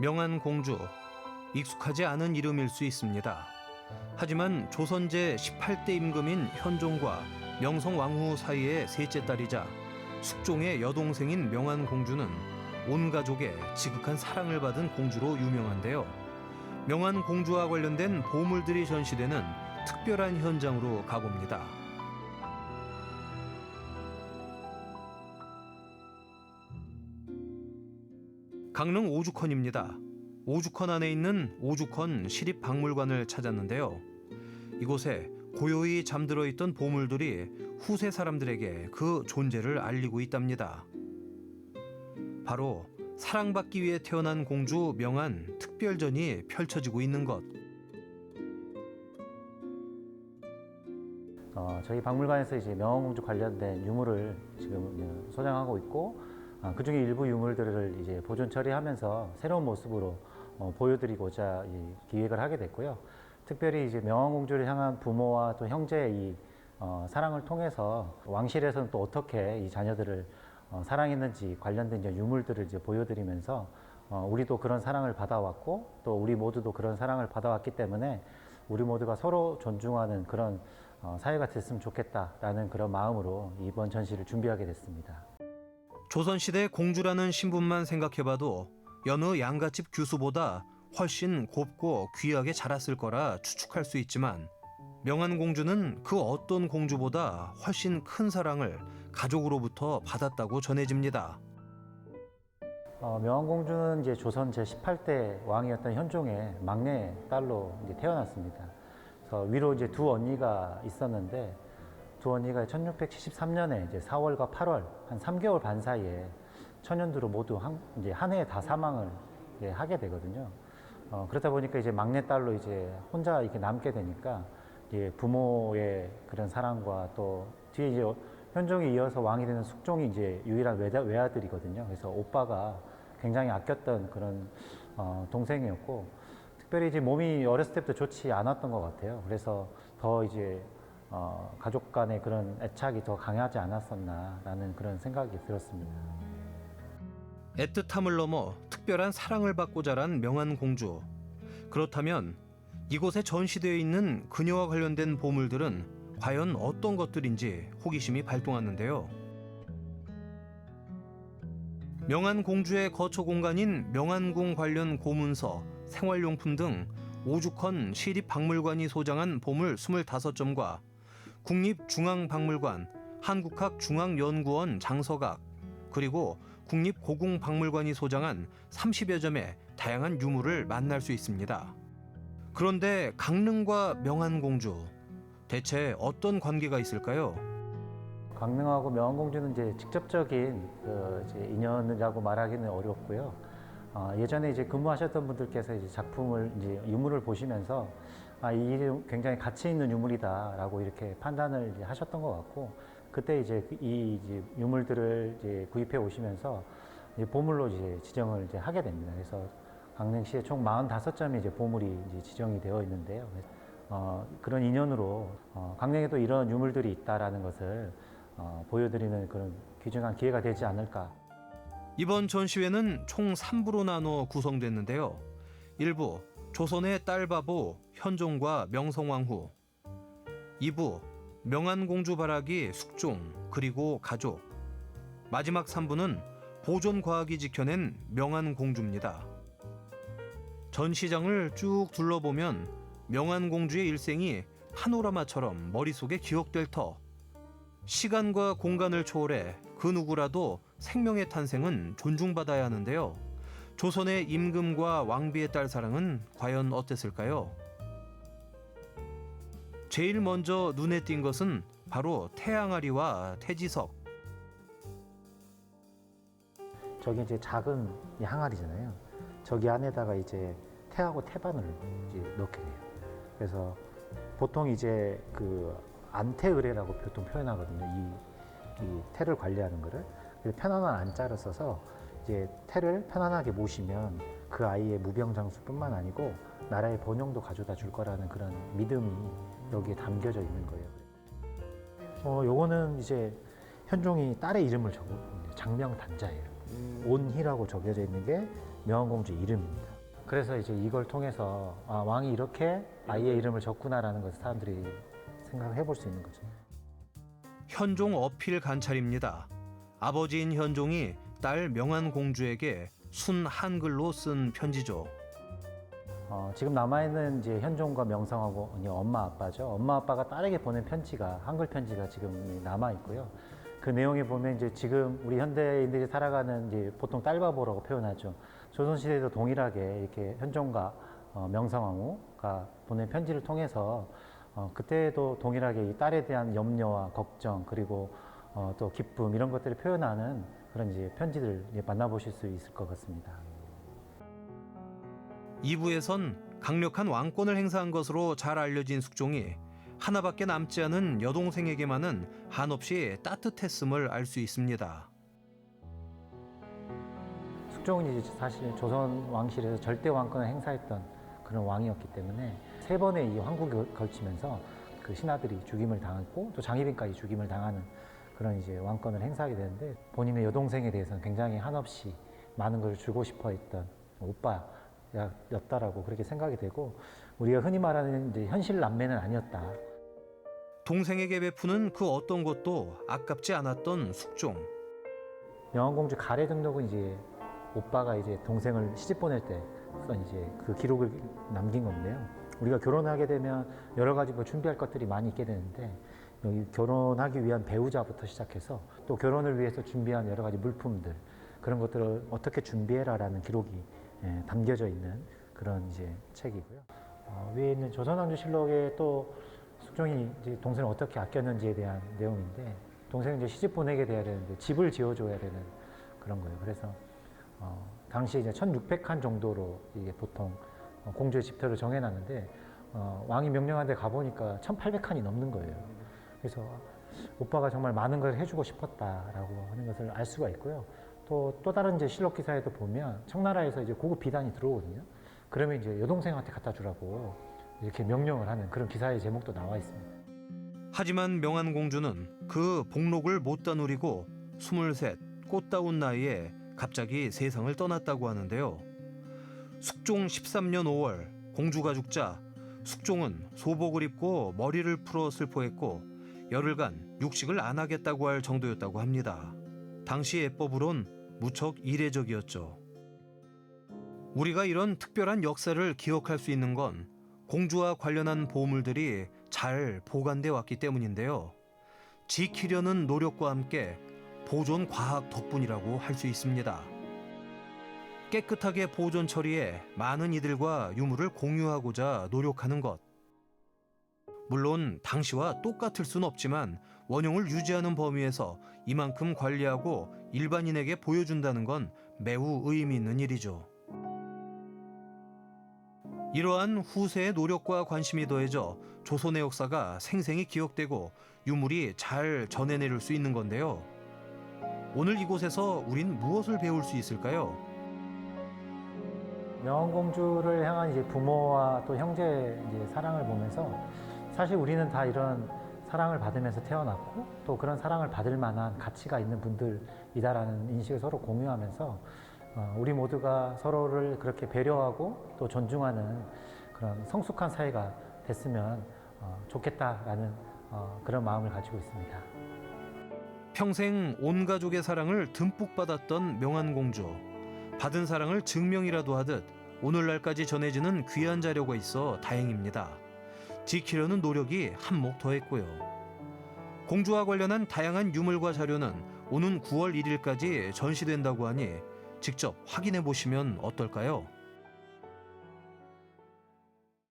명안공주, 익숙하지 않은 이름일 수 있습니다. 하지만 조선 제18대 임금인 현종과 명성왕후 사이의 셋째 딸이자 숙종의 여동생인 명안공주는 온 가족의 지극한 사랑을 받은 공주로 유명한데요. 명안공주와 관련된 보물들이 전시되는 특별한 현장으로 가봅니다. 강릉 오죽헌입니다. 오죽헌 안에 있는 오죽헌 시립박물관을 찾았는데요. 이곳에 고요히 잠들어 있던 보물들이 후세 사람들에게 그 존재를 알리고 있답니다. 바로 사랑받기 위해 태어난 공주 명안 특별전이 펼쳐지고 있는 것. 저희 박물관에서 이제 명안공주 관련된 유물을 지금 소장하고 있고, 그중에 일부 유물들을 이제 보존 처리하면서 새로운 모습으로 보여드리고자 기획을 하게 됐고요. 특별히 이제 명안공주를 향한 부모와 또 형제의 이 사랑을 통해서 왕실에서는 또 어떻게 이 자녀들을 사랑했는지 관련된 이제 유물들을 이제 보여드리면서 우리도 그런 사랑을 받아왔고 또 우리 모두도 그런 사랑을 받아왔기 때문에 우리 모두가 서로 존중하는 그런 사회가 됐으면 좋겠다라는 그런 마음으로 이번 전시를 준비하게 됐습니다. 조선시대 공주라는 신분만 생각해봐도 여느 양갓집 규수보다 훨씬 곱고 귀하게 자랐을 거라 추측할 수 있지만 명안공주는 그 어떤 공주보다 훨씬 큰 사랑을 가족으로부터 받았다고 전해집니다. 명안공주는 이제 조선 제18대 왕이었던 현종의 막내 딸로 이제 태어났습니다. 그래서 위로 이제 두 언니가 있었는데 두 언니가 1673년에 이제 4월과 8월 한 3개월 반 사이에 천연두로 모두 이제 한 해에 다 사망을 하게 되거든요. 그러다 보니까 이제 막내 딸로 이제 혼자 이렇게 남게 되니까 이제 부모의 그런 사랑과 또 뒤에 이제 현종이 이어서 왕이 되는 숙종이 이제 유일한 외아들이거든요. 그래서 오빠가 굉장히 아꼈던 그런 동생이었고, 특별히 이제 몸이 어렸을 때부터 좋지 않았던 것 같아요. 그래서 더 이제 가족 간의 그런 애착이 더 강하지 않았었나라는 그런 생각이 들었습니다. 애틋함을 넘어 특별한 사랑을 받고 자란 명안공주. 그렇다면 이곳에 전시되어 있는 그녀와 관련된 보물들은 과연 어떤 것들인지 호기심이 발동하는데요. 명안공주의 거처 공간인 명안궁 관련 고문서, 생활용품 등 오죽헌 시립박물관이 소장한 보물 25점과 국립중앙박물관, 한국학중앙연구원 장서각, 그리고 국립고궁박물관이 소장한 30여 점의 다양한 유물을 만날 수 있습니다. 그런데 강릉과 명안공주, 대체 어떤 관계가 있을까요? 강릉하고 명안공주는 이제 직접적인 이제 인연이라고 말하기는 어렵고요. 예전에 이제 근무하셨던 분들께서 이제 작품을 이제 유물을 보시면서 이 굉장히 가치 있는 유물이다라고 이렇게 판단을 이제 하셨던 것 같고, 그때 이제 이 이제 유물들을 이제 구입해 오시면서 이제 보물로 이제 지정을 이제 하게 됩니다. 그래서 강릉시에 총 45점의 이제 보물이 이제 지정이 되어 있는데요. 그런 인연으로 강릉에도 이런 유물들이 있다라는 것을 보여드리는 그런 귀중한 기회가 되지 않을까. 이번 전시회는 총 3부로 나눠 구성됐는데요. 1부 조선의 딸바보 현종과 명성왕후, 2부 명안공주 바라기 숙종 그리고 가족, 마지막 3부는 보존과학이 지켜낸 명안공주입니다. 전시장을 쭉 둘러보면 명안공주의 일생이 파노라마처럼 머릿속에 기억될 터, 시간과 공간을 초월해 그 누구라도 생명의 탄생은 존중받아야 하는데요. 조선의 임금과 왕비의 딸 사랑은 과연 어땠을까요? 제일 먼저 눈에 띈 것은 바로 태양아리와 태지석. 저기 이제 작은 이 항아리잖아요. 저기 안에다가 이제 태하고 태반을 이제 넣게 돼요. 그래서 보통 이제 그 안태의례라고 보통 표현하거든요. 이 태를 관리하는 거를. 편안한 안자를 써서 이제 태를 편안하게 모시면 그 아이의 무병장수뿐만 아니고 나라의 번영도 가져다 줄 거라는 그런 믿음이 여기에 담겨져 있는 거예요. 요거는 이제 현종이 딸의 이름을 적은 장명단자예요. 온희라고 적혀져 있는 게 명왕공주 이름입니다. 그래서 이제 이걸 통해서 왕이 이렇게 아이의 이름을 적구나라는 것을 사람들이 생각해 볼 수 있는 거죠. 현종 어필 관찰입니다. 아버지인 현종이 딸 명안공주에게 순 한글로 쓴 편지죠. 지금 남아있는 이제 현종과 명성하고 엄마 아빠죠. 엄마 아빠가 딸에게 보낸 편지가 한글 편지가 지금 남아 있고요. 그 내용에 보면 이제 지금 우리 현대인들이 살아가는 이제 보통 딸바보라고 표현하죠. 조선시대에도 동일하게 이렇게 현종과 명성황후가 보낸 편지를 통해서 그때도 동일하게 이 딸에 대한 염려와 걱정 그리고 또 기쁨 이런 것들을 표현하는 그런 이제 편지들 만나보실 수 있을 것 같습니다. 2부에선 강력한 왕권을 행사한 것으로 잘 알려진 숙종이 하나밖에 남지 않은 여동생에게만은 한없이 따뜻했음을 알 수 있습니다. 숙종은 이제 사실 조선 왕실에서 절대 왕권을 행사했던 그런 왕이었기 때문에 3번의 이 황국에 걸치면서 그 신하들이 죽임을 당했고 또 장희빈까지 죽임을 당하는 그런 이제 왕권을 행사하게 되는데 본인의 여동생에 대해서는 굉장히 한없이 많은 걸 주고 싶어 했던 오빠였다라고 그렇게 생각이 되고 우리가 흔히 말하는 이제 현실 남매는 아니었다. 동생에게 베푸는 그 어떤 것도 아깝지 않았던 숙종. 명왕공주 가래 등록은 이제 오빠가 이제 동생을 시집 보낼 때 쓴 이제 그 기록을 남긴 건데요. 우리가 결혼하게 되면 여러 가지 뭐 준비할 것들이 많이 있게 되는데 여기 결혼하기 위한 배우자부터 시작해서 또 결혼을 위해서 준비한 여러 가지 물품들 그런 것들을 어떻게 준비해라라는 기록이 담겨져 있는 그런 이제 책이고요. 위에 있는 조선왕조실록에 또 숙종이 이제 동생을 어떻게 아꼈는지에 대한 내용인데 동생을 이제 시집 보내게 돼야 되는데 집을 지어줘야 되는 그런 거예요. 그래서 당시 이제 1,600칸 정도로 이게 보통 공주의 집터를 정해놨는데 왕이 명령한 데 가보니까 1,800칸이 넘는 거예요. 그래서 오빠가 정말 많은 걸 해주고 싶었다라고 하는 것을 알 수가 있고요. 또 다른 이제 실록 기사에도 보면 청나라에서 이제 고급 비단이 들어오거든요. 그러면 이제 여동생한테 갖다 주라고 이렇게 명령을 하는 그런 기사의 제목도 나와 있습니다. 하지만 명안공주는 그 복록을 못 다누리고 23 꽃다운 나이에 갑자기 세상을 떠났다고 하는데요. 숙종 13년 5월 공주가 죽자 숙종은 소복을 입고 머리를 풀어 슬퍼했고 열흘간 육식을 안 하겠다고 할 정도였다고 합니다. 당시 예법으론 무척 이례적이었죠. 우리가 이런 특별한 역사를 기억할 수 있는 건 공주와 관련한 보물들이 잘 보관돼 왔기 때문인데요. 지키려는 노력과 함께 보존 과학 덕분이라고 할 수 있습니다. 깨끗하게 보존 처리해 많은 이들과 유물을 공유하고자 노력하는 것. 물론 당시와 똑같을 순 없지만 원형을 유지하는 범위에서 이만큼 관리하고 일반인에게 보여준다는 건 매우 의미 있는 일이죠. 이러한 후세의 노력과 관심이 더해져 조선의 역사가 생생히 기억되고 유물이 잘 전해내릴 수 있는 건데요. 오늘 이곳에서 우린 무엇을 배울 수 있을까요? 명왕공주를 향한 이제 부모와 또 형제의 이제 사랑을 보면서 사실 우리는 다 이런 사랑을 받으면서 태어났고 또 그런 사랑을 받을 만한 가치가 있는 분들이다라는 인식을 서로 공유하면서 우리 모두가 서로를 그렇게 배려하고 또 존중하는 그런 성숙한 사회가 됐으면 좋겠다라는 그런 마음을 가지고 있습니다. 평생 온 가족의 사랑을 듬뿍 받았던 명안공주. 받은 사랑을 증명이라도 하듯 오늘날까지 전해지는 귀한 자료가 있어 다행입니다. 지키려는 노력이 한몫 더했고요. 공주와 관련한 다양한 유물과 자료는 오는 9월 1일까지 전시된다고 하니 직접 확인해 보시면 어떨까요?